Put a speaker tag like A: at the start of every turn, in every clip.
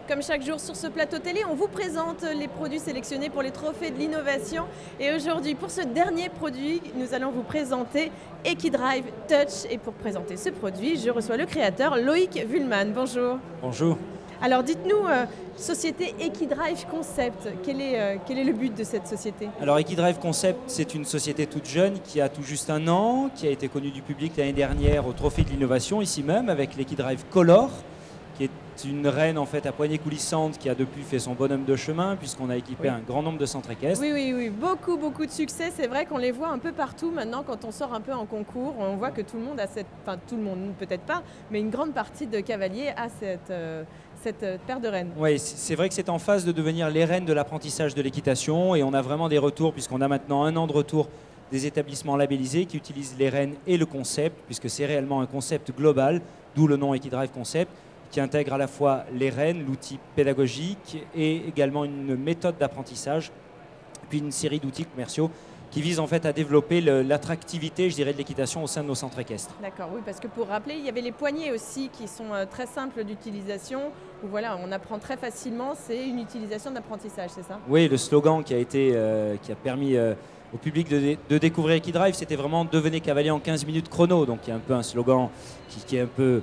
A: Comme chaque jour sur ce plateau télé, on vous présente les produits sélectionnés pour les trophées de l'innovation. Et aujourd'hui, pour ce dernier produit, nous allons vous présenter Equidrive Touch. Et pour présenter ce produit, je reçois le créateur Loïc Wühlmann. Bonjour.
B: Bonjour.
A: Alors dites-nous, société Equidrive Concept, quel est le but de cette société?
B: Alors Equidrive Concept, c'est une société toute jeune qui a tout juste 1 an, qui a été connue du public l'année dernière au Trophée de l'innovation, ici même, avec l'Equidrive Color, qui est une reine en fait à poignée coulissante qui a depuis fait son bonhomme de chemin puisqu'on a équipé un grand nombre de centres équestres.
A: Oui, beaucoup de succès. C'est vrai qu'on les voit un peu partout maintenant quand on sort un peu en concours. On voit que tout le monde a tout le monde peut-être pas, mais une grande partie de cavaliers a cette paire de reines.
B: Oui, c'est vrai que c'est en phase de devenir les reines de l'apprentissage de l'équitation et on a vraiment des retours puisqu'on a maintenant 1 an de retour des établissements labellisés qui utilisent les reines et le concept puisque c'est réellement un concept global, d'où le nom Equidrive Concept, qui intègre à la fois les rênes, l'outil pédagogique et également une méthode d'apprentissage, puis une série d'outils commerciaux qui visent en fait à développer l'attractivité, je dirais, de l'équitation au sein de nos centres équestres.
A: D'accord, oui, parce que pour rappeler, il y avait les poignées aussi qui sont très simples d'utilisation, où voilà, on apprend très facilement, c'est une utilisation d'apprentissage, c'est ça?
B: Oui, le slogan qui a permis au public de découvrir Equidrive, c'était vraiment « Devenez cavalier en 15 minutes chrono », donc il y a un peu un slogan qui est un peu...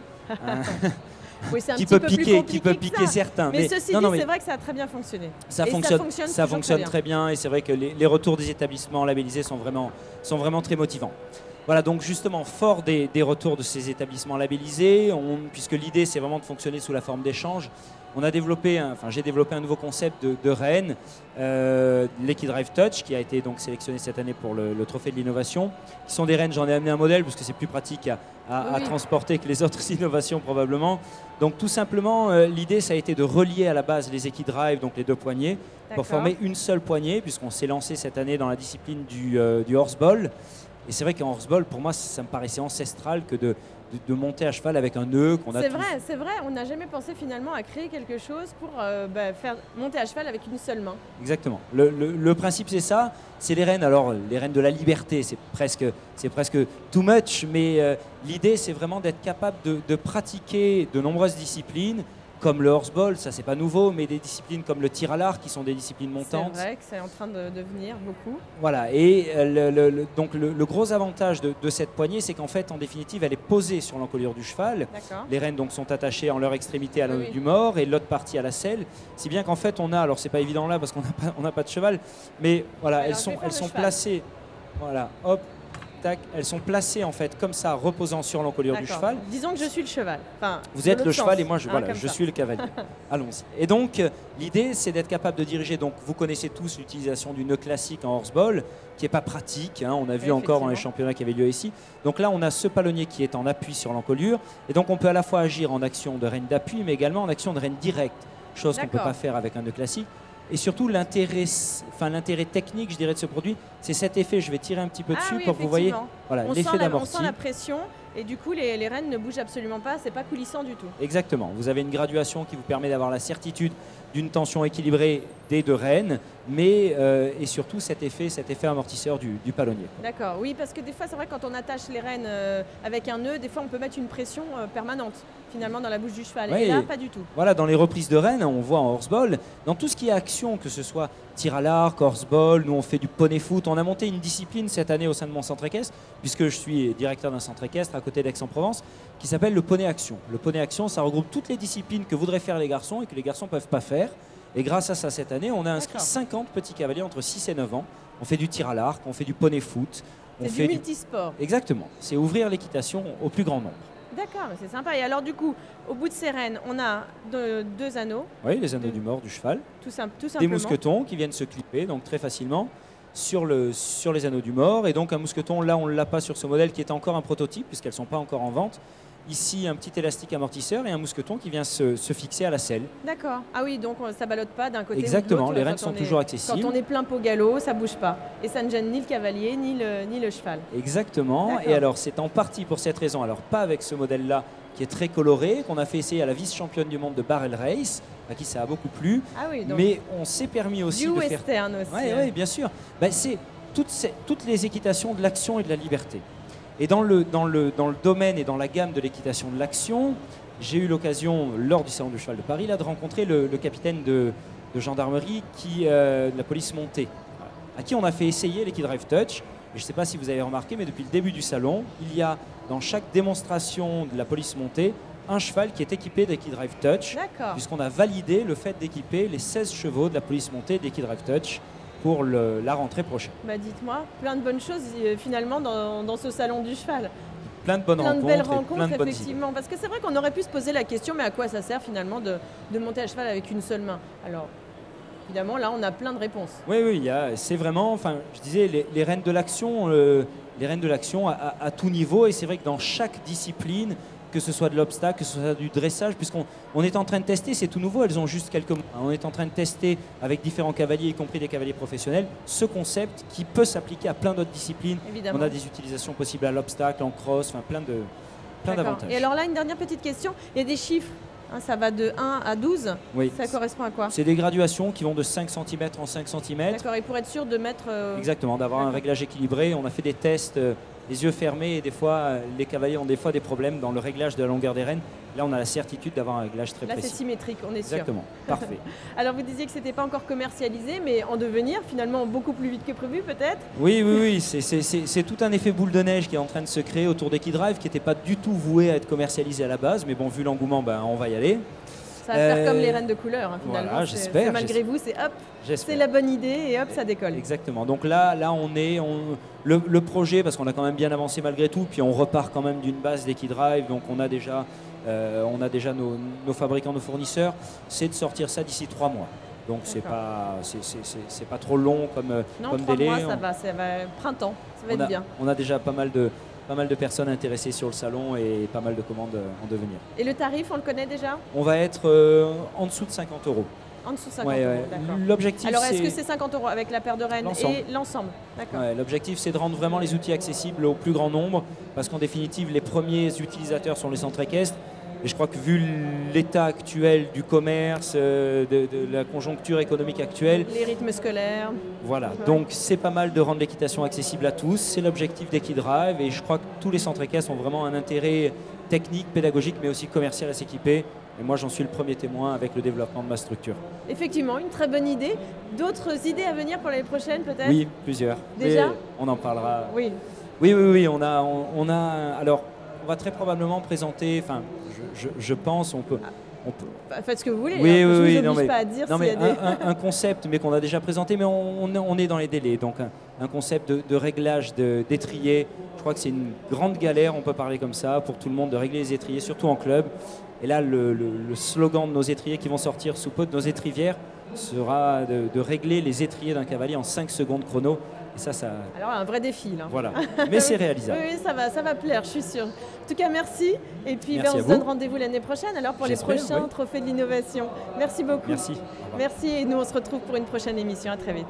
A: Oui, c'est un
B: qui
A: petit
B: peut
A: peu
B: piquer certains.
A: Mais ceci dit, c'est vrai que ça a très bien fonctionné.
B: Ça fonctionne très bien et c'est vrai que les retours des établissements labellisés sont vraiment très motivants. Voilà, donc justement, fort des retours de ces établissements labellisés, puisque l'idée c'est vraiment de fonctionner sous la forme d'échange, j'ai développé un nouveau concept de reine, l'Equidrive Touch, qui a été donc sélectionné cette année pour le Trophée de l'innovation. Qui sont des reines, j'en ai amené un modèle parce que c'est plus pratique à transporter que les autres innovations probablement. Donc tout simplement, l'idée ça a été de relier à la base les Equidrive, donc les 2 poignées, pour former une seule poignée, puisqu'on s'est lancé cette année dans la discipline du horseball. Et c'est vrai qu'en horseball, pour moi, ça me paraissait ancestral que de monter à cheval avec un nœud qu'on a tous.
A: C'est vrai, on n'a jamais pensé finalement à créer quelque chose pour faire monter à cheval avec une seule main.
B: Exactement. Le principe, c'est ça. C'est les rênes. Alors, les rênes de la liberté, c'est presque too much, mais l'idée, c'est vraiment d'être capable de pratiquer de nombreuses disciplines, comme le horseball, ça c'est pas nouveau, mais des disciplines comme le tir à l'arc qui sont des disciplines montantes.
A: C'est vrai que c'est en train de venir beaucoup.
B: Voilà, et donc le gros avantage de cette poignée, c'est qu'en fait, en définitive, elle est posée sur l'encolure du cheval. Les rênes donc sont attachées en leur extrémité à l'anneau du mort et l'autre partie à la selle. Si bien qu'en fait, on a, alors c'est pas évident là parce qu'on n'a pas de cheval, mais voilà,
A: alors,
B: elles sont placées, voilà, hop. Elles sont placées en fait comme ça, reposant sur l'encolure du cheval.
A: Disons que je suis le cheval. Enfin,
B: vous êtes le cheval et moi je suis le cavalier. Allons-y. Et donc l'idée c'est d'être capable de diriger. Donc vous connaissez tous l'utilisation du nœud classique en horseball qui n'est pas pratique. On a vu encore dans les championnats qui avaient lieu ici. Donc là on a ce palonnier qui est en appui sur l'encolure et donc on peut à la fois agir en action de reine d'appui mais également en action de reine directe, chose qu'on ne peut pas faire avec un nœud classique. Et surtout, l'intérêt technique, je dirais, de ce produit, c'est cet effet. Je vais tirer un petit peu dessus pour que vous voyez l'effet d'amorti.
A: On sent la pression et du coup, les rênes ne bougent absolument pas. C'est pas coulissant du tout.
B: Exactement. Vous avez une graduation qui vous permet d'avoir la certitude d'une tension équilibrée des 2 rênes, mais et surtout cet effet amortisseur du palonnier.
A: D'accord, oui, parce que des fois, c'est vrai, quand on attache les rênes avec un nœud, des fois, on peut mettre une pression permanente, finalement, dans la bouche du cheval.
B: Oui,
A: et là, pas du tout.
B: Voilà, dans les reprises de rênes, on voit en horseball, dans tout ce qui est action, que ce soit tir à l'arc, horseball, nous on fait du poney foot. On a monté une discipline cette année au sein de mon centre équestre, puisque je suis directeur d'un centre équestre à côté d'Aix-en-Provence, qui s'appelle le poney action. Le poney action, ça regroupe toutes les disciplines que voudraient faire les garçons et que les garçons ne peuvent pas faire. Et grâce à ça, cette année, on a inscrit 50 petits cavaliers entre 6 et 9 ans. On fait du tir à l'arc, on fait du poney foot.
A: C'est du multisport.
B: Exactement. C'est ouvrir l'équitation au plus grand nombre.
A: D'accord, c'est sympa. Et alors du coup, au bout de ces rênes, on a 2 anneaux.
B: Oui, les anneaux du mort du cheval.
A: Tout simplement.
B: Des mousquetons qui viennent se clipper, donc très facilement, sur les anneaux du mort. Et donc un mousqueton, là, on ne l'a pas sur ce modèle qui est encore un prototype, puisqu'elles ne sont pas encore en vente. Ici, un petit élastique amortisseur et un mousqueton qui vient se fixer à la selle.
A: D'accord. Ah oui, donc ça ne ballotte pas d'un côté
B: Exactement,
A: ou de l'autre.
B: les rênes sont toujours accessibles.
A: Quand on est plein pot galop, ça ne bouge pas. Et ça ne gêne ni le cavalier, ni le cheval.
B: Exactement. Et alors, c'est en partie pour cette raison, alors pas avec ce modèle-là, qui est très coloré, qu'on a fait essayer à la vice-championne du monde de barrel race, à qui ça a beaucoup plu.
A: Ah oui, donc
B: mais on s'est permis aussi
A: du
B: de
A: western
B: faire...
A: aussi.
B: Oui, bien sûr. C'est toutes les équitations de l'action et de la liberté. Et dans le domaine et dans la gamme de l'équitation de l'action, j'ai eu l'occasion, lors du Salon du Cheval de Paris, là, de rencontrer le capitaine de gendarmerie de la police montée, à qui on a fait essayer l'Equidrive Touch. Et je ne sais pas si vous avez remarqué, mais depuis le début du salon, il y a dans chaque démonstration de la police montée un cheval qui est équipé d'Equidrive Touch, puisqu'on a validé le fait d'équiper les 16 chevaux de la police montée d'Equidrive Touch pour la rentrée prochaine.
A: Bah dites-moi, plein de bonnes choses finalement dans ce salon du cheval.
B: Plein de bonnes rencontres,
A: belles rencontres,
B: plein de bonnes
A: effectivement. Parce que c'est vrai qu'on aurait pu se poser la question, mais à quoi ça sert finalement de monter à cheval avec une seule main? Alors, évidemment, là, on a plein de réponses.
B: Oui, oui, c'est vraiment, enfin, je disais, les rênes de l'action, à tout niveau. Et c'est vrai que dans chaque discipline, que ce soit de l'obstacle, que ce soit du dressage, puisqu'on est en train de tester, c'est tout nouveau, elles ont juste quelques mois. On est en train de tester avec différents cavaliers, y compris des cavaliers professionnels, ce concept qui peut s'appliquer à plein d'autres disciplines.
A: Évidemment.
B: On a des utilisations possibles à l'obstacle, en cross, enfin plein d'avantages.
A: Et alors là, une dernière petite question, il y a des chiffres. Ça va de 1 à 12,
B: oui.
A: Ça correspond à quoi?
B: C'est des graduations qui vont de 5 cm en 5 cm.
A: D'accord, et pour être sûr de mettre...
B: Exactement, d'avoir un réglage équilibré. On a fait des tests, les yeux fermés, et des fois, les cavaliers ont des fois des problèmes dans le réglage de la longueur des rênes. Là, on a la certitude d'avoir un réglage très précis.
A: Là, c'est symétrique, on est sûr.
B: Exactement, parfait.
A: Alors, vous disiez que ce n'était pas encore commercialisé, mais en devenir, finalement, beaucoup plus vite que prévu, peut-être?
B: Oui, c'est tout un effet boule de neige qui est en train de se créer autour d'Equidrive, qui n'était pas du tout voué à être commercialisé à la base, mais bon, vu l'engouement, on va y aller.
A: Ça va faire comme les rênes de couleur, finalement.
B: Voilà, j'espère.
A: Malgré vous, c'est hop, c'est la bonne idée et hop, ça décolle.
B: Exactement. Donc là le projet, parce qu'on a quand même bien avancé malgré tout, puis on repart quand même d'une base d'Equidrive, donc on a déjà nos fabricants, nos fournisseurs, c'est de sortir ça d'ici 3 mois. Donc c'est pas trop long comme délai.
A: Non, 3 mois, ça va printemps, ça va être bien.
B: On a déjà pas mal de personnes intéressées sur le salon et pas mal de commandes en devenir.
A: Et le tarif, on le connaît déjà?
B: On va être en dessous de 50 €.
A: En dessous de 50 €, d'accord.
B: L'objectif,
A: alors, est-ce que c'est 50 € avec la paire de rênes et l'ensemble?
B: D'accord. L'objectif, c'est de rendre vraiment les outils accessibles au plus grand nombre, parce qu'en définitive, les premiers utilisateurs sont les centres équestres. Et je crois que vu l'état actuel du commerce, de la conjoncture économique actuelle...
A: Les rythmes scolaires.
B: Voilà, donc c'est pas mal de rendre l'équitation accessible à tous. C'est l'objectif d'Equidrive et je crois que tous les centres équestres ont vraiment un intérêt technique, pédagogique, mais aussi commercial à s'équiper. Et moi, j'en suis le premier témoin avec le développement de ma structure.
A: Effectivement, une très bonne idée. D'autres idées à venir pour l'année prochaine, peut-être?
B: Oui, plusieurs.
A: Déjà?
B: Mais on en parlera.
A: Oui.
B: Oui, on a... Alors, on va très probablement présenter... Enfin, je pense, on peut...
A: Faites ce que vous voulez.
B: Oui,
A: je
B: oui,
A: ne vous oblige pas à dire s'il y a
B: un concept, mais qu'on a déjà présenté, mais on est dans les délais. Donc, un concept de réglage d'étriers. Je crois que c'est une grande galère, on peut parler comme ça, pour tout le monde de régler les étriers, surtout en club. Et là, le slogan de nos étriers qui vont sortir sous peu, de nos étrivières, sera de régler les étriers d'un cavalier en 5 secondes chrono. Et ça...
A: Alors, un vrai défi, là.
B: Voilà, mais c'est réalisable.
A: Oui, ça va plaire, je suis sûre. En tout cas, merci. Et puis, on se donne rendez-vous l'année prochaine, alors, pour les prochains trophées de l'innovation. Merci beaucoup.
B: Merci.
A: Merci, et nous, on se retrouve pour une prochaine émission. À très vite.